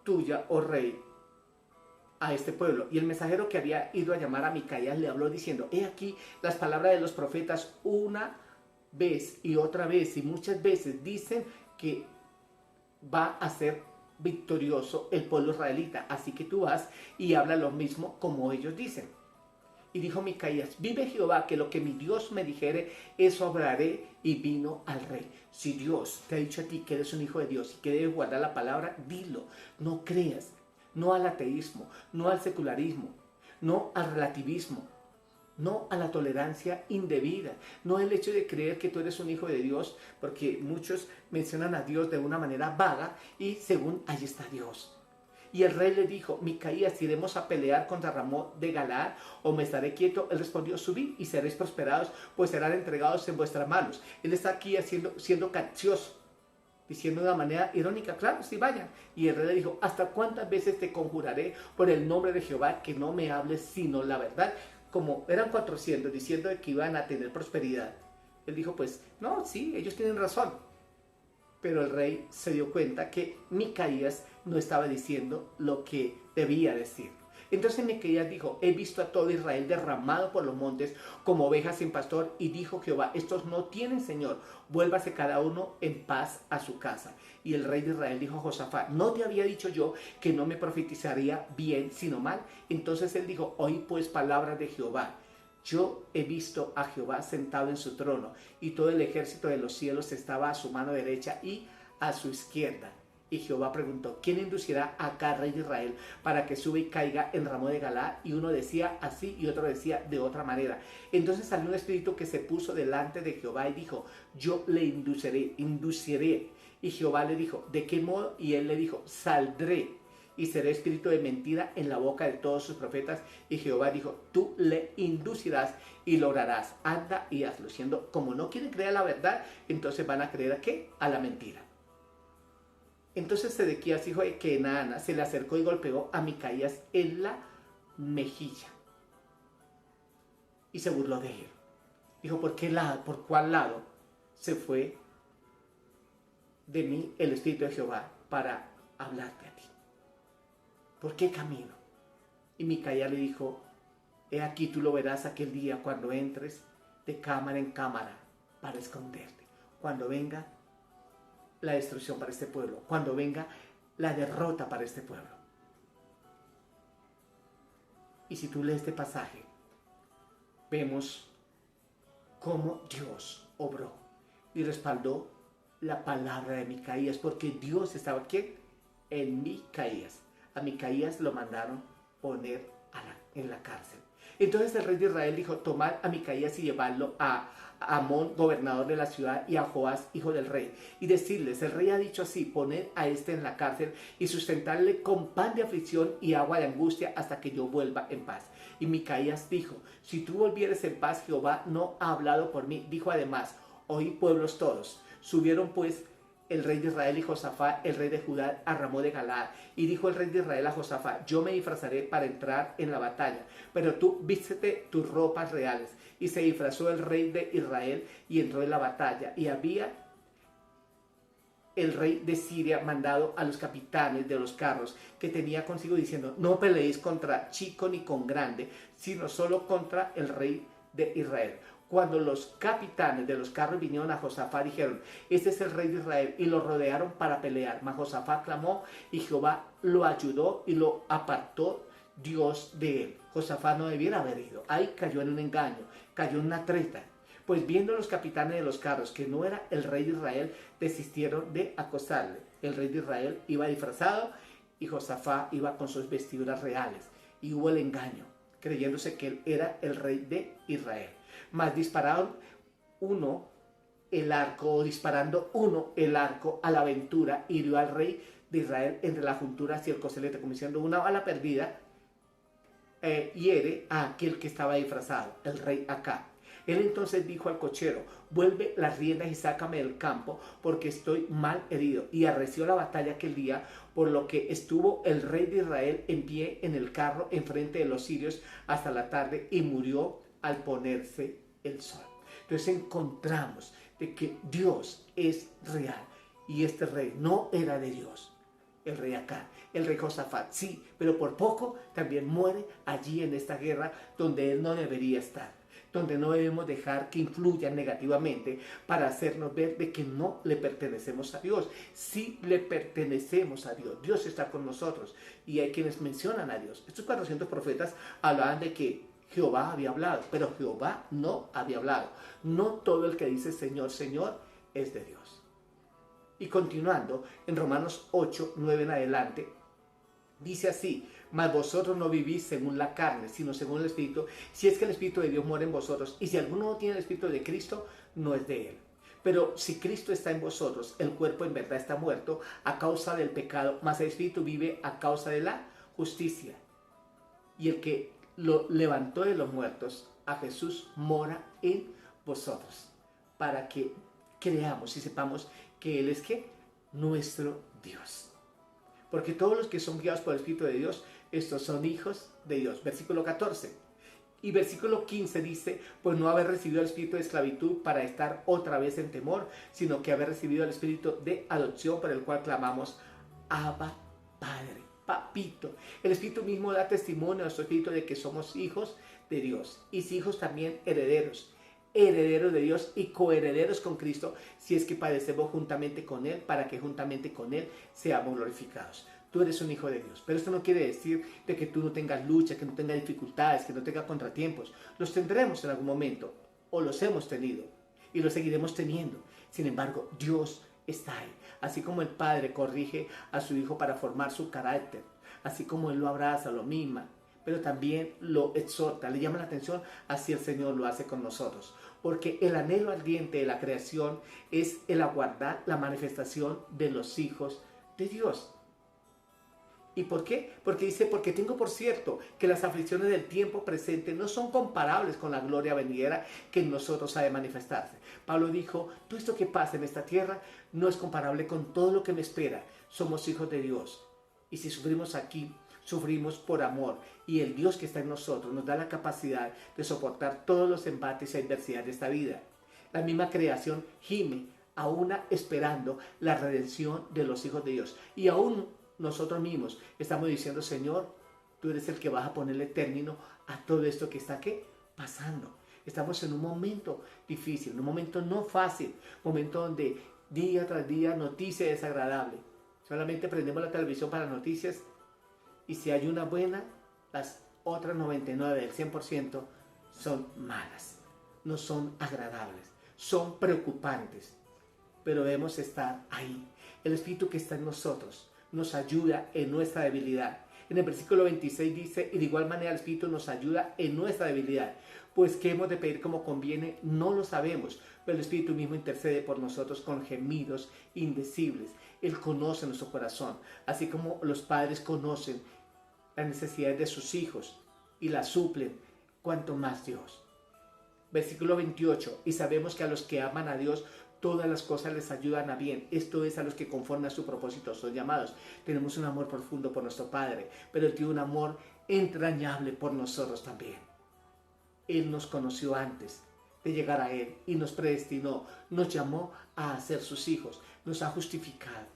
A: tuya, oh rey, a este pueblo. Y el mensajero que había ido a llamar a Micaías le habló diciendo, he aquí las palabras de los profetas una vez y otra vez y muchas veces dicen que va a ser victorioso el pueblo israelita, así que tú vas y habla lo mismo como ellos dicen. Y dijo Micaías, vive Jehová, que lo que mi Dios me dijere, eso hablaré. Y vino al rey. Si Dios te ha dicho a ti que eres un hijo de Dios y que debes guardar la palabra, dilo, no creas. No al ateísmo, no al secularismo, no al relativismo, no a la tolerancia indebida, no el hecho de creer que tú eres un hijo de Dios, porque muchos mencionan a Dios de una manera vaga y según ahí está Dios. Y el rey le dijo, Micaías, ¿iremos a pelear contra Ramot de Galaad o me estaré quieto? Él respondió, subid y seréis prosperados, pues serán entregados en vuestras manos. Él está aquí siendo capcioso, diciendo de una manera irónica, claro, sí, vayan. Y el rey le dijo, ¿hasta cuántas veces te conjuraré por el nombre de Jehová que no me hables sino la verdad? Como eran 400 diciendo que iban a tener prosperidad. Él dijo, pues, no, sí, ellos tienen razón. Pero el rey se dio cuenta que Micaías no estaba diciendo lo que debía decir. Entonces Micaías dijo: he visto a todo Israel derramado por los montes como ovejas sin pastor, y dijo Jehová: estos no tienen señor, vuélvase cada uno en paz a su casa. Y el rey de Israel dijo a Josafat: ¿no te había dicho yo que no me profetizaría bien sino mal? Entonces él dijo: oí pues palabras de Jehová. Yo he visto a Jehová sentado en su trono, y todo el ejército de los cielos estaba a su mano derecha y a su izquierda. Y Jehová preguntó: ¿quién inducirá acá, rey de Israel, para que suba y caiga en Ramón de Galaad? Y uno decía así y otro decía de otra manera. Entonces salió un espíritu que se puso delante de Jehová y dijo: yo le induciré. Y Jehová le dijo: ¿de qué modo? Y él le dijo: saldré y seré espíritu de mentira en la boca de todos sus profetas. Y Jehová dijo: tú le inducirás y lograrás. Anda y hazlo. Siendo como no quieren creer la verdad, entonces van a creer ¿a qué? A la mentira. Entonces Sedequías, hijo de Kenaana, se le acercó y golpeó a Micaías en la mejilla y se burló de él. Dijo: ¿por cuál lado se fue de mí el Espíritu de Jehová para hablarte a ti? ¿Por qué camino? Y Micaías le dijo: he aquí, tú lo verás aquel día cuando entres de cámara en cámara para esconderte, cuando venga la destrucción para este pueblo, cuando venga la derrota para este pueblo. Y si tú lees este pasaje, vemos cómo Dios obró y respaldó la palabra de Micaías, porque Dios estaba aquí en Micaías. A Micaías lo mandaron poner en la cárcel. Entonces el rey de Israel dijo: tomad a Micaías y llevadlo a Amón, gobernador de la ciudad, y a Joás, hijo del rey, y decirles: el rey ha dicho así: poned a este en la cárcel y sustentarle con pan de aflicción y agua de angustia hasta que yo vuelva en paz. Y Micaías dijo: si tú volvieres en paz, Jehová no ha hablado por mí. Dijo además: oí pueblos todos. Subieron pues el rey de Israel y Josafat, el rey de Judá, a Ramón de Galaad. Y dijo el rey de Israel a Josafat: yo me disfrazaré para entrar en la batalla, pero tú vístete tus ropas reales. Y se disfrazó el rey de Israel y entró en la batalla. Y había el rey de Siria mandado a los capitanes de los carros que tenía consigo, diciendo: no peleéis contra chico ni con grande, sino solo contra el rey de Israel. Cuando los capitanes de los carros vinieron a Josafat, dijeron: este es el rey de Israel, y lo rodearon para pelear. Mas Josafat clamó, y Jehová lo ayudó y lo apartó Dios de él. Josafat no debiera haber ido. Ahí cayó en un engaño, cayó en una treta. Pues viendo los capitanes de los carros que no era el rey de Israel, desistieron de acosarle. El rey de Israel iba disfrazado y Josafat iba con sus vestiduras reales. Y hubo el engaño, creyéndose que él era el rey de Israel. Mas dispararon disparando uno el arco a la aventura, hirió al rey de Israel entre las junturas y el coselete, como diciendo: una bala perdida hiere a aquel que estaba disfrazado, el rey Acab. Él entonces dijo al cochero: vuelve las riendas y sácame del campo, porque estoy mal herido. Y arreció la batalla aquel día, por lo que estuvo el rey de Israel en pie en el carro enfrente de los sirios hasta la tarde, y murió al ponerse el sol. Entonces encontramos de que Dios es real, y este rey no era de Dios. El rey Acab, el rey Josafat, sí, pero por poco también muere allí en esta guerra donde él no debería estar, donde no debemos dejar que influyan negativamente para hacernos ver de que no le pertenecemos a Dios. Sí le pertenecemos a Dios, Dios está con nosotros, y hay quienes mencionan a Dios. Estos 400 profetas hablaban de que Jehová había hablado, pero Jehová no había hablado. No todo el que dice Señor, Señor es de Dios. Y continuando, en Romanos 8, 9 en adelante, dice así: mas vosotros no vivís según la carne, sino según el Espíritu, si es que el Espíritu de Dios mora en vosotros. Y si alguno no tiene el Espíritu de Cristo, no es de él. Pero si Cristo está en vosotros, el cuerpo en verdad está muerto a causa del pecado, mas el Espíritu vive a causa de la justicia. Y el que lo levantó de los muertos, a Jesús, mora en vosotros, para que creamos y sepamos que Él es ¿qué? Nuestro Dios. Porque todos los que son guiados por el Espíritu de Dios, estos son hijos de Dios. Versículo 14. Y versículo 15 dice: pues no haber recibido el espíritu de esclavitud para estar otra vez en temor, sino que haber recibido el espíritu de adopción, por el cual clamamos: Abba, Padre. papito. El Espíritu mismo da testimonio a nuestro espíritu de que somos hijos de Dios. Y si hijos también herederos. Herederos de Dios y coherederos con Cristo, si es que padecemos juntamente con Él, para que juntamente con Él seamos glorificados. Tú eres un hijo de Dios, pero esto no quiere decir de que tú no tengas lucha, que no tengas dificultades, que no tengas contratiempos. Los tendremos en algún momento, o los hemos tenido, y los seguiremos teniendo. Sin embargo, Dios está ahí. Así como el Padre corrige a su Hijo para formar su carácter, así como Él lo abraza, lo mima, pero también lo exhorta, le llama la atención, así el Señor lo hace con nosotros. Porque el anhelo ardiente de la creación es el aguardar la manifestación de los hijos de Dios. ¿Y por qué? Porque dice, porque tengo por cierto que las aflicciones del tiempo presente no son comparables con la gloria venidera que en nosotros ha de manifestarse. Pablo dijo, todo esto que pasa en esta tierra no es comparable con todo lo que me espera. Somos hijos de Dios. Y si sufrimos aquí, sufrimos por amor. Y el Dios que está en nosotros nos da la capacidad de soportar todos los embates y adversidades de esta vida. La misma creación gime, aún esperando la redención de los hijos de Dios. Y aún nosotros mismos estamos diciendo, Señor, tú eres el que vas a ponerle término a todo esto que está aquí pasando. Estamos en un momento difícil, en un momento no fácil, momento donde día tras día noticia desagradable. Solamente prendemos la televisión para noticias y si hay una buena, las otras 99 del 100% son malas, no son agradables, son preocupantes, pero debemos estar ahí. El Espíritu que está en nosotros nos ayuda en nuestra debilidad. En el versículo 26 dice, y de igual manera el Espíritu nos ayuda en nuestra debilidad. Pues qué hemos de pedir como conviene, no lo sabemos, pero el Espíritu mismo intercede por nosotros con gemidos indecibles. Él conoce nuestro corazón, así como los padres conocen las necesidades de sus hijos y las suplen, cuanto más Dios. Versículo 28, y sabemos que a los que aman a Dios, todas las cosas les ayudan a bien. Esto es a los que conforme a su propósito son llamados. Tenemos un amor profundo por nuestro Padre, pero Él tiene un amor entrañable por nosotros también. Él nos conoció antes de llegar a Él y nos predestinó, nos llamó a ser sus hijos, nos ha justificado.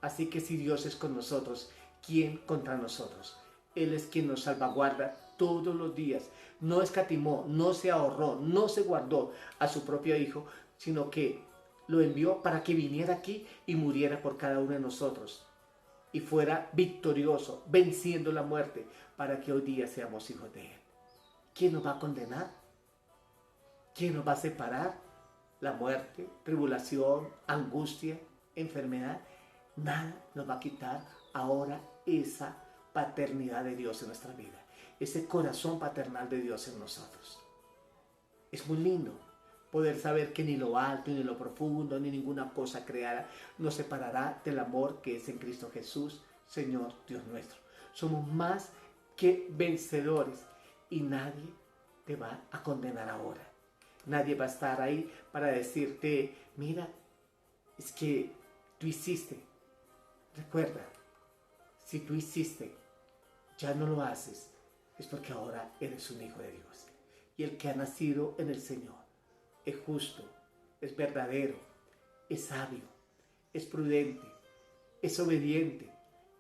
A: Así que si Dios es con nosotros, ¿quién contra nosotros? Él es quien nos salvaguarda todos los días. No escatimó, no se ahorró, no se guardó a su propio Hijo, sino que lo envió para que viniera aquí y muriera por cada uno de nosotros y fuera victorioso, venciendo la muerte, para que hoy día seamos hijos de Él. ¿Quién nos va a condenar? ¿Quién nos va a separar? La muerte, tribulación, angustia, enfermedad, nada nos va a quitar ahora esa paternidad de Dios en nuestra vida, ese corazón paternal de Dios en nosotros. Es muy lindo poder saber que ni lo alto, ni lo profundo, ni ninguna cosa creada nos separará del amor que es en Cristo Jesús, Señor Dios nuestro. Somos más que vencedores y nadie te va a condenar ahora. Nadie va a estar ahí para decirte, mira, es que tú hiciste. Recuerda, si tú hiciste, ya no lo haces, es porque ahora eres un hijo de Dios. Y el que ha nacido en el Señor es justo, es verdadero, es sabio, es prudente, es obediente,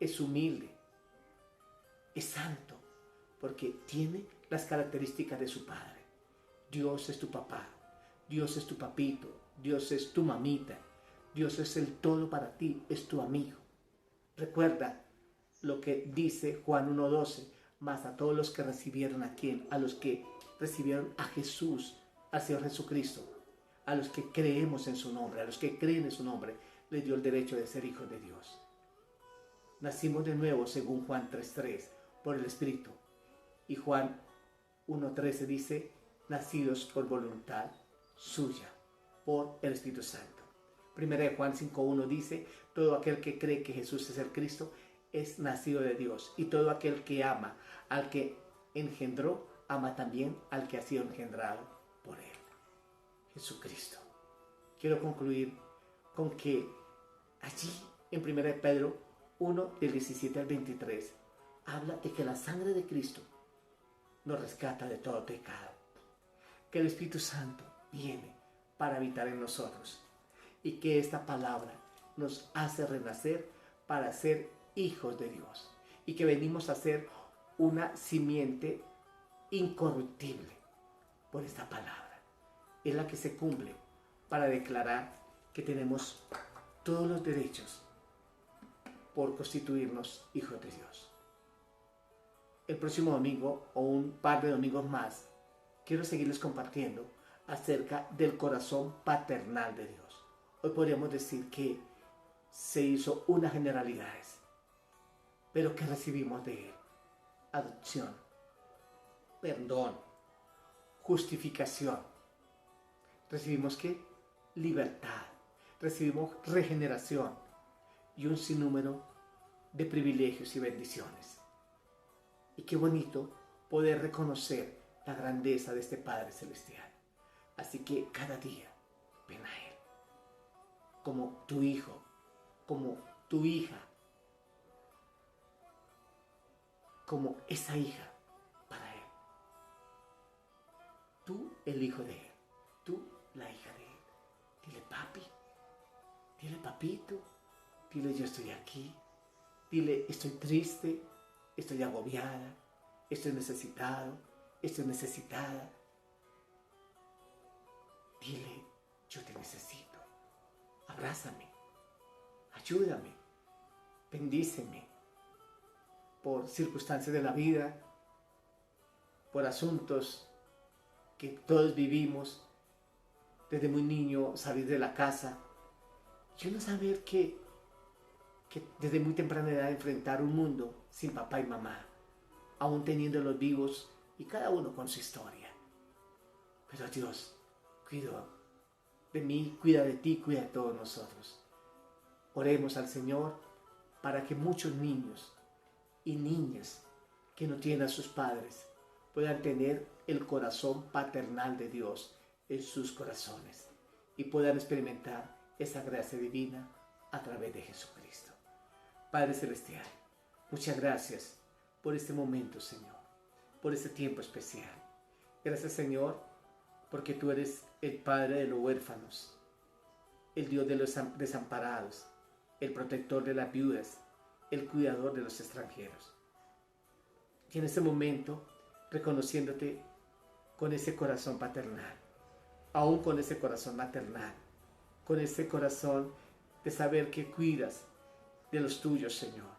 A: es humilde, es santo, porque tiene las características de su Padre. Dios es tu papá, Dios es tu papito, Dios es tu mamita, Dios es el todo para ti, es tu amigo. Recuerda lo que dice Juan 1:12, mas a todos los que recibieron a quién, a los que recibieron a Jesús, al Señor Jesucristo, a los que creemos en su nombre, a los que creen en su nombre, les dio el derecho de ser hijos de Dios. Nacimos de nuevo, según Juan 3:3, por el Espíritu. Y Juan 1:13 dice, nacidos por voluntad suya, por el Espíritu Santo. Primera de Juan 5:1 dice, todo aquel que cree que Jesús es el Cristo es nacido de Dios. Y todo aquel que ama al que engendró, ama también al que ha sido engendrado por Él, Jesucristo. Quiero concluir con que allí en 1 de Pedro 1, del 17 al 23, habla de que la sangre de Cristo nos rescata de todo pecado. Que el Espíritu Santo viene para habitar en nosotros y que esta palabra nos hace renacer para ser hijos de Dios y que venimos a ser una simiente incorruptible por esta palabra. Es la que se cumple para declarar que tenemos todos los derechos por constituirnos hijos de Dios. El próximo domingo o un par de domingos más quiero seguirles compartiendo acerca del corazón paternal de Dios. Hoy podríamos decir que se hizo unas generalidades, pero que recibimos de Él: adopción, perdón, justificación. Recibimos ¿qué? Libertad. Recibimos regeneración y un sinnúmero de privilegios y bendiciones. Y qué bonito poder reconocer la grandeza de este Padre Celestial. Así que cada día ven a Él como tu hijo, como tu hija, como esa hija para Él. Tú el hijo de Él, tú la hija de Él. Dile papi, dile papito, dile yo estoy aquí, dile estoy triste, estoy agobiada, estoy necesitado, estoy necesitada. Dile yo te necesito, abrázame, ayúdame, bendíceme por circunstancias de la vida, por asuntos que todos vivimos, desde muy niño salir de la casa y uno saber que desde muy temprana edad enfrentar un mundo sin papá y mamá, aún teniéndolos vivos y cada uno con su historia. Pero Dios cuida de mí, cuida de ti, cuida de todos nosotros. Oremos al Señor para que muchos niños y niñas que no tienen a sus padres puedan tener el corazón paternal de Dios en sus corazones y puedan experimentar esa gracia divina a través de Jesucristo. Padre Celestial, muchas gracias por este momento, Señor, por este tiempo especial. Gracias, Señor, porque tú eres el Padre de los huérfanos, el Dios de los desamparados, el protector de las viudas, el cuidador de los extranjeros. Y en este momento, reconociéndote con ese corazón paternal, aún con ese corazón maternal, con ese corazón de saber que cuidas de los tuyos, Señor,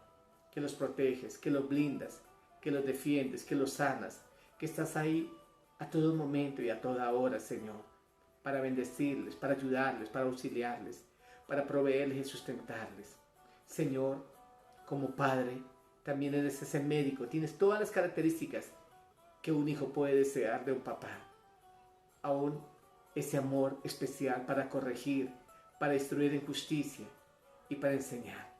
A: que los proteges, que los blindas, que los defiendes, que los sanas, que estás ahí a todo momento y a toda hora, Señor, para bendecirles, para ayudarles, para auxiliarles, para proveerles y sustentarles. Señor, como Padre, también eres ese médico, tienes todas las características que un hijo puede desear de un papá. Aún ese amor especial para corregir, para instruir en justicia y para enseñar.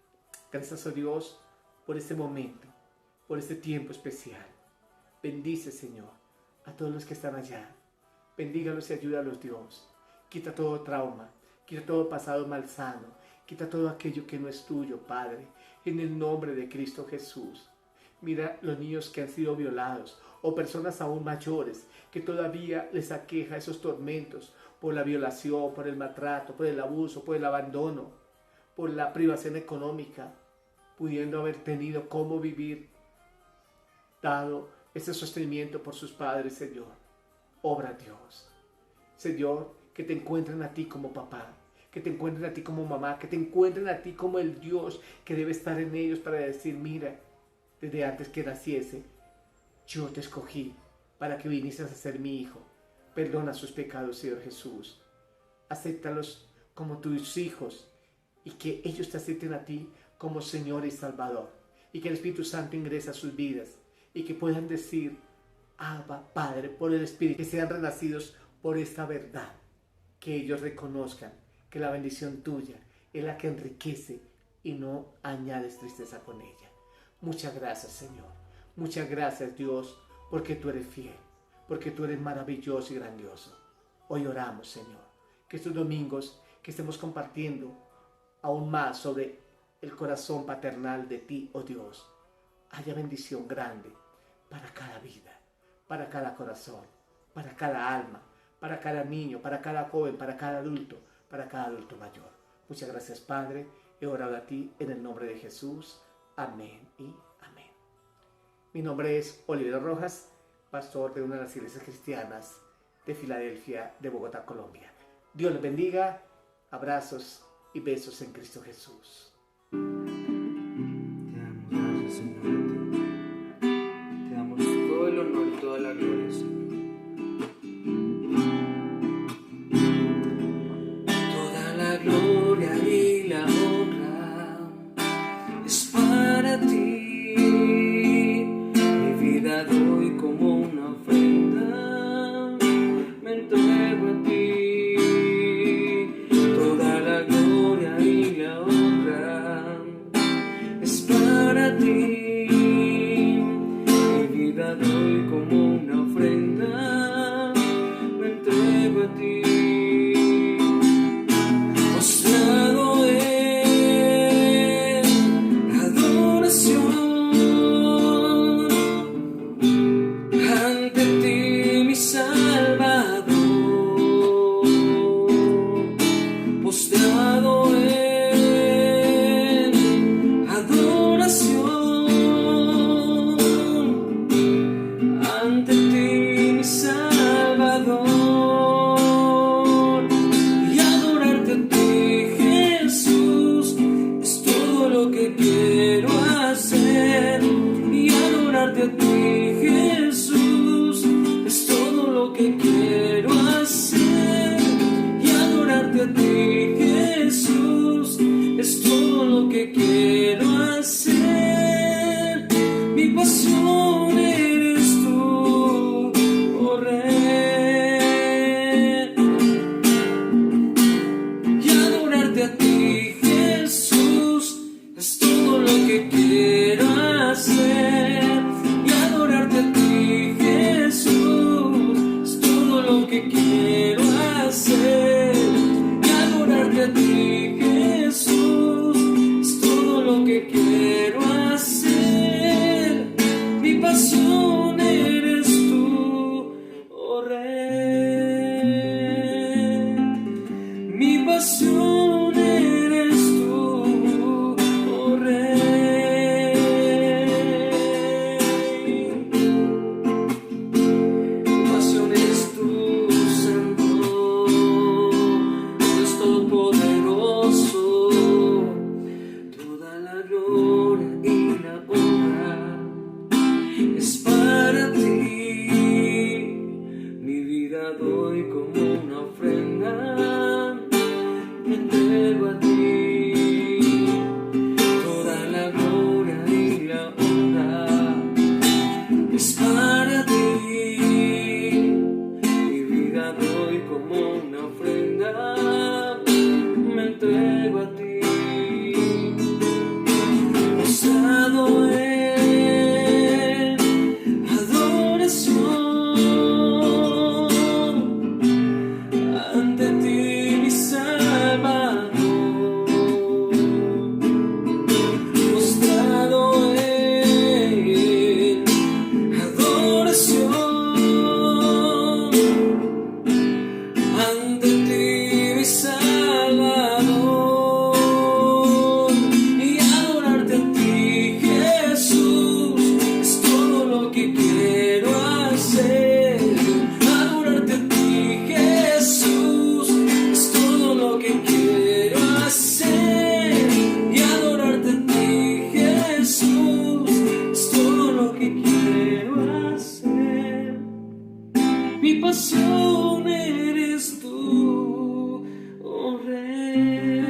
A: Gracias a Dios por este momento, por este tiempo especial. Bendice, Señor, a todos los que están allá. Bendígalos y ayúdalos, Dios. Quita todo trauma, quita todo pasado malsano, quita todo aquello que no es tuyo, Padre, en el nombre de Cristo Jesús. Mira los niños que han sido violados o personas aún mayores que todavía les aqueja esos tormentos por la violación, por el maltrato, por el abuso, por el abandono, por la privación económica, pudiendo haber tenido cómo vivir, dado ese sostenimiento por sus padres, Señor. Obra, Dios. Señor, que te encuentren a ti como papá, que te encuentren a ti como mamá, que te encuentren a ti como el Dios que debe estar en ellos para decir, mira, desde antes que naciese, yo te escogí para que vinieses a ser mi hijo. Perdona sus pecados, Señor Jesús. Acéptalos como tus hijos y que ellos te acepten a ti como Señor y Salvador. Y que el Espíritu Santo ingrese a sus vidas y que puedan decir, Abba, Padre, por el Espíritu, que sean renacidos por esta verdad. Que ellos reconozcan que la bendición tuya es la que enriquece y no añades tristeza con ella. Muchas gracias, Señor. Muchas gracias, Dios, porque tú eres fiel, porque tú eres maravilloso y grandioso. Hoy oramos, Señor, que estos domingos que estemos compartiendo aún más sobre el corazón paternal de ti, oh Dios, haya bendición grande para cada vida, para cada corazón, para cada alma, para cada niño, para cada joven, para cada adulto mayor. Muchas gracias, Padre. He orado a ti en el nombre de Jesús. Amén y amén. Mi nombre es Olivero Rojas, pastor de una de las iglesias cristianas de Filadelfia, de Bogotá, Colombia. Dios les bendiga, abrazos y besos en Cristo Jesús.
B: Te damos gracias, Señor. Te damos todo el honor y toda la gloria, Señor. Toda la gloria y la honra es para ti. Mi vida doy como una ofrenda, me entrego a ti. Toda la gloria y la honra es para ti. Mi vida doy como una ofrenda, me entrego a ti. Postrado en adoración ante ti, mi Salvador. Postrado en adoración ante ti, mi Salvador, y adorarte a ti, Jesús, es todo lo que quiero hacer. Y adorarte a ti, Jesús, es todo lo que quiero hacer. Y adorarte a ti, Jesús, es todo lo que quiero hacer. Mi pasión eres tú, oh Rey. Y adorarte a ti, Jesús, es todo lo que quiero hacer. Y adorarte a ti, Jesús, es todo lo que quiero hacer. Y adorarte a ti, Jesús, es todo lo que quiero hacer. Mi pasión eres tú, oh Rey. Mi pasión eres tú, oh Rey. Mi pasión eres tú, Santo, Dios Todopoderoso. Toda la gloria y la honra es para ti. Mi vida doy como una ofrenda, me entrego a ti. Toda la gloria y la honra es para ti. Mi vida doy como una ofrenda, me entrego a ti. Postrado en adoración ante ti, mi Salvador. Postrado en adoración ante ti, mi Salvador. Y adorarte a ti, Jesús, es todo lo que quiero hacer. Adorarte a ti, Jesús, es todo lo que quiero hacer. Y adorarte a ti, Jesús, es todo lo que quiero hacer. Mi pasión eres tú, oh Rey.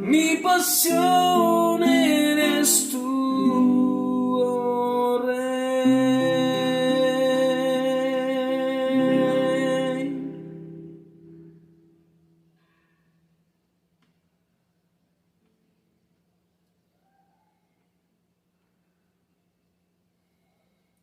B: Mi pasión